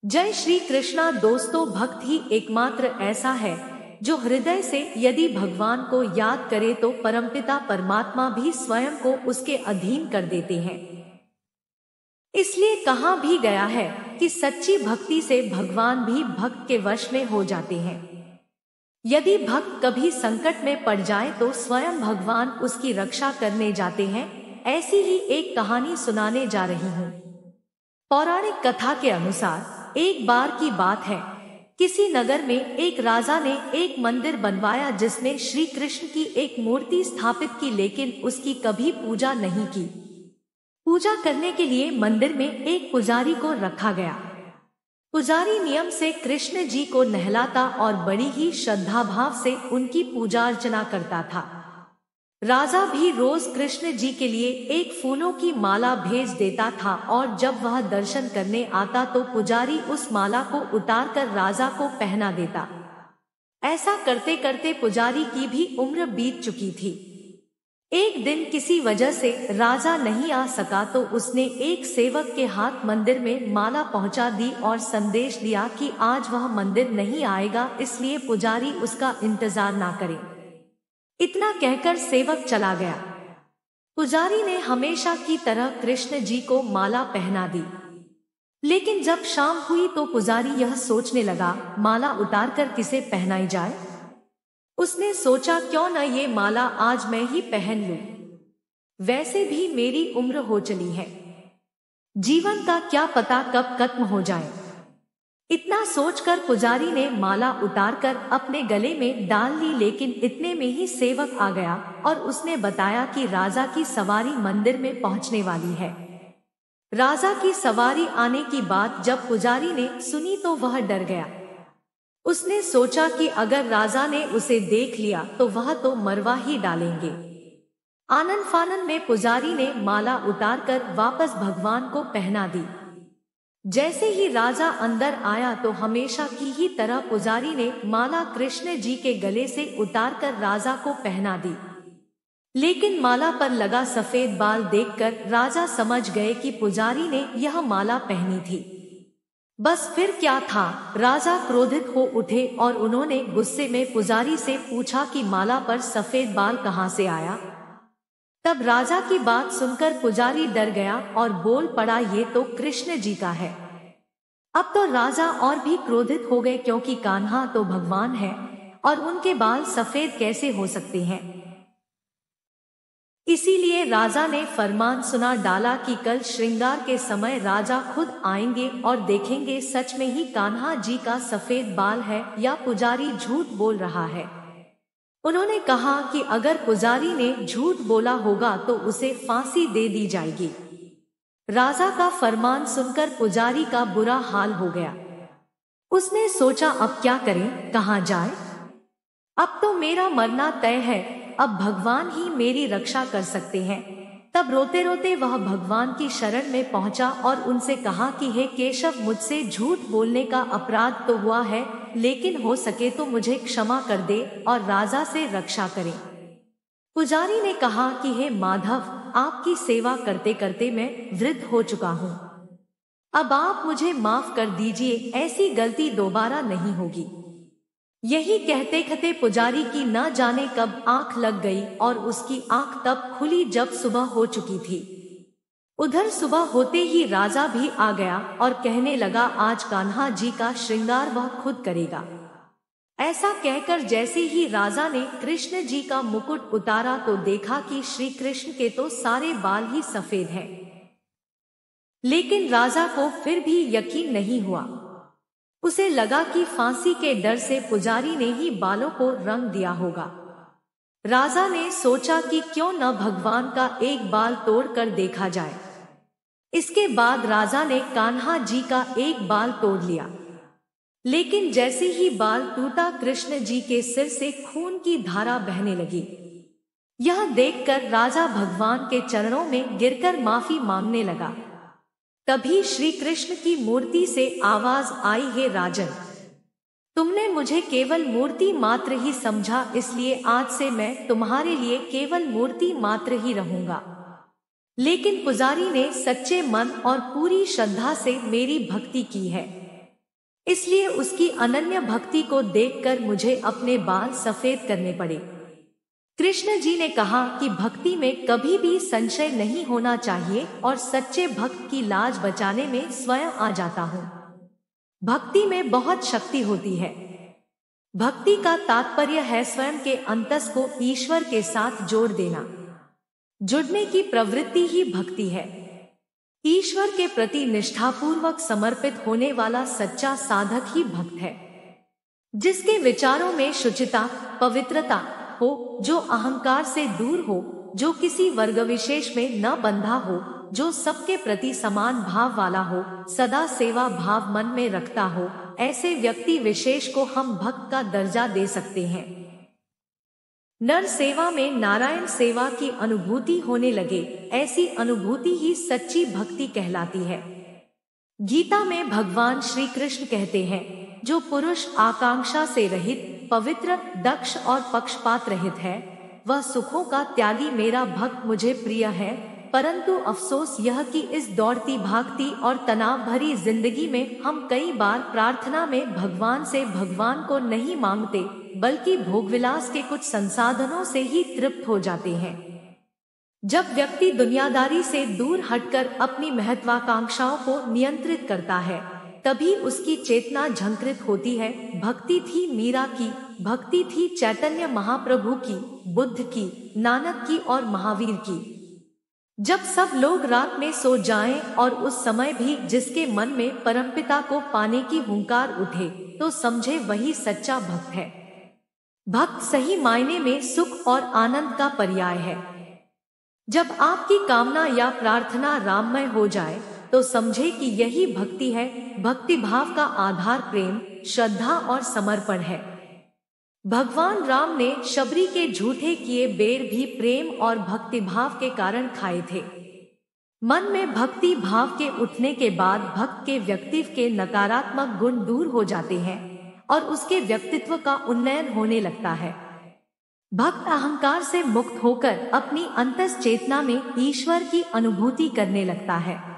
जय श्री कृष्णा। दोस्तों, भक्त ही एकमात्र ऐसा है जो हृदय से यदि भगवान को याद करे तो परमपिता परमात्मा भी स्वयं को उसके अधीन कर देते हैं। इसलिए कहा भी गया है कि सच्ची भक्ति से भगवान भी भक्त के वश में हो जाते हैं। यदि भक्त कभी संकट में पड़ जाए तो स्वयं भगवान उसकी रक्षा करने जाते हैं। ऐसी ही एक कहानी सुनाने जा रही हूँ। पौराणिक कथा के अनुसार एक बार की बात है, किसी नगर में एक राजा ने एक मंदिर बनवाया जिसमें श्री कृष्ण की एक मूर्ति स्थापित की, लेकिन उसकी कभी पूजा नहीं की। पूजा करने के लिए मंदिर में एक पुजारी को रखा गया। पुजारी नियम से कृष्ण जी को नहलाता और बड़ी ही श्रद्धा भाव से उनकी पूजा अर्चना करता था। राजा भी रोज कृष्ण जी के लिए एक फूलों की माला भेज देता था और जब वह दर्शन करने आता तो पुजारी उस माला को उतारकर राजा को पहना देता। ऐसा करते करते पुजारी की भी उम्र बीत चुकी थी। एक दिन किसी वजह से राजा नहीं आ सका तो उसने एक सेवक के हाथ मंदिर में माला पहुंचा दी और संदेश दिया कि आज वह मंदिर नहीं आएगा, इसलिए पुजारी उसका इंतजार ना करे। इतना कहकर सेवक चला गया। पुजारी ने हमेशा की तरह कृष्ण जी को माला पहना दी, लेकिन जब शाम हुई तो पुजारी यह सोचने लगा, माला उतारकर किसे पहनाई जाए। उसने सोचा, क्यों न ये माला आज मैं ही पहन लूं। वैसे भी मेरी उम्र हो चली है, जीवन का क्या पता कब खत्म हो जाए। इतना सोचकर पुजारी ने माला उतारकर अपने गले में डाल ली, लेकिन इतने में ही सेवक आ गया और उसने बताया कि राजा की सवारी मंदिर में पहुंचने वाली है। राजा की सवारी आने की बात जब पुजारी ने सुनी तो वह डर गया। उसने सोचा कि अगर राजा ने उसे देख लिया तो वह तो मरवा ही डालेंगे। आनन फानन में पुजारी ने माला उतारकर वापस भगवान को पहना दी। जैसे ही राजा अंदर आया तो हमेशा की ही तरह पुजारी ने माला कृष्ण जी के गले से उतारकर राजा को पहना दी, लेकिन माला पर लगा सफेद बाल देखकर राजा समझ गए कि पुजारी ने यह माला पहनी थी। बस फिर क्या था, राजा क्रोधित हो उठे और उन्होंने गुस्से में पुजारी से पूछा कि माला पर सफेद बाल कहां से आया। तब राजा की बात सुनकर पुजारी डर गया और बोल पड़ा, ये तो कृष्ण जी का है। अब तो राजा और भी क्रोधित हो गए, क्योंकि कान्हा तो भगवान है और उनके बाल सफेद कैसे हो सकते हैं। इसीलिए राजा ने फरमान सुना डाला कि कल श्रृंगार के समय राजा खुद आएंगे और देखेंगे सच में ही कान्हा जी का सफेद बाल है या पुजारी झूठ बोल रहा है। उन्होंने कहा कि अगर पुजारी ने झूठ बोला होगा तो उसे फांसी दे दी जाएगी। राजा का फरमान सुनकर पुजारी का बुरा हाल हो गया। उसने सोचा, अब क्या करें, कहां जाए। अब तो मेरा मरना तय है, अब भगवान ही मेरी रक्षा कर सकते हैं। तब रोते रोते वह भगवान की शरण में पहुंचा और उनसे कहा कि हे केशव, मुझसे झूठ बोलने का अपराध तो हुआ है, लेकिन हो सके तो मुझे क्षमा कर दे और राजा से रक्षा करे। पुजारी ने कहा कि हे माधव, आपकी सेवा करते करते मैं वृद्ध हो चुका हूँ, अब आप मुझे माफ कर दीजिए, ऐसी गलती दोबारा नहीं होगी। यही कहते कहते पुजारी की न जाने कब आंख लग गई और उसकी आंख तब खुली जब सुबह हो चुकी थी। उधर सुबह होते ही राजा भी आ गया और कहने लगा, आज कान्हा जी का श्रृंगार वह खुद करेगा। ऐसा कहकर जैसे ही राजा ने कृष्ण जी का मुकुट उतारा तो देखा कि श्री कृष्ण के तो सारे बाल ही सफेद हैं। लेकिन राजा को फिर भी यकीन नहीं हुआ। उसे लगा कि फांसी के डर से पुजारी ने ही बालों को रंग दिया होगा। राजा ने सोचा कि क्यों न भगवान का एक बाल तोड़कर देखा जाए। इसके बाद राजा ने कान्हा जी का एक बाल तोड़ लिया, लेकिन जैसे ही बाल टूटा कृष्ण जी के सिर से खून की धारा बहने लगी। यह देखकर राजा भगवान के चरणों में गिरकर माफी मांगने लगा। तभी श्री कृष्ण की मूर्ति से आवाज आई, हे राजन, तुमने मुझे केवल मूर्ति मात्र ही समझा, इसलिए आज से मैं तुम्हारे लिए केवल मूर्ति मात्र ही रहूंगा। लेकिन पुजारी ने सच्चे मन और पूरी श्रद्धा से मेरी भक्ति की है, इसलिए उसकी अनन्य भक्ति को देखकर मुझे अपने बाल सफेद करने पड़े। कृष्ण जी ने कहा कि भक्ति में कभी भी संशय नहीं होना चाहिए और सच्चे भक्त की लाज बचाने में स्वयं आ जाता हूँ। भक्ति में बहुत शक्ति होती है। भक्ति का तात्पर्य है स्वयं के अंतस को ईश्वर के साथ जोड़ देना। जुड़ने की प्रवृत्ति ही भक्ति है। ईश्वर के प्रति निष्ठापूर्वक समर्पित होने वाला सच्चा साधक ही भक्त है। जिसके विचारों में शुचिता, पवित्रता हो, जो अहंकार से दूर हो, जो किसी वर्ग विशेष में न बंधा हो, जो सबके प्रति समान भाव वाला हो, सदा सेवा भाव मन में रखता हो, ऐसे व्यक्ति विशेष को हम भक्त का दर्जा दे सकते हैं। नर सेवा में नारायण सेवा की अनुभूति होने लगे, ऐसी अनुभूति ही सच्ची भक्ति कहलाती है। गीता में भगवान श्री कृष्ण कहते हैं, जो पुरुष आकांक्षा से रहित, पवित्र, दक्ष और पक्षपात रहित है, वह सुखों का त्यागी मेरा भक्त मुझे प्रिय है। परंतु अफसोस यह कि इस दौड़ती भागती और तनाव भरी जिंदगी में हम कई बार प्रार्थना में भगवान से भगवान को नहीं मांगते, बल्कि भोगविलास के कुछ संसाधनों से ही तृप्त हो जाते हैं। जब व्यक्ति दुनियादारी से दूर हटकर अपनी महत्वाकांक्षाओं को नियंत्रित करता है, तभी उसकी चेतना झंकृत होती है। भक्ति थी मीरा की, भक्ति थी चैतन्य महाप्रभु की, बुद्ध की, नानक की और महावीर की। जब सब लोग रात में सो जाएं और उस समय भी जिसके मन में परमपिता को पाने की हुंकार उठे, तो समझे वही सच्चा भक्त है। भक्त सही मायने में सुख और आनंद का पर्याय है। जब आपकी कामना या प्रार्थना राममय हो जाए, तो समझे कि यही भक्ति है। भक्ति भाव का आधार प्रेम, श्रद्धा और समर्पण है। भगवान राम ने शबरी के झूठे किए बेर भी प्रेम और भक्ति भाव के कारण खाए थे। मन में भक्ति भाव के उठने के बाद भक्त के व्यक्तित्व के नकारात्मक गुण दूर हो जाते हैं और उसके व्यक्तित्व का उन्नयन होने लगता है। भक्त अहंकार से मुक्त होकर अपनी अंतस चेतना में ईश्वर की अनुभूति करने लगता है।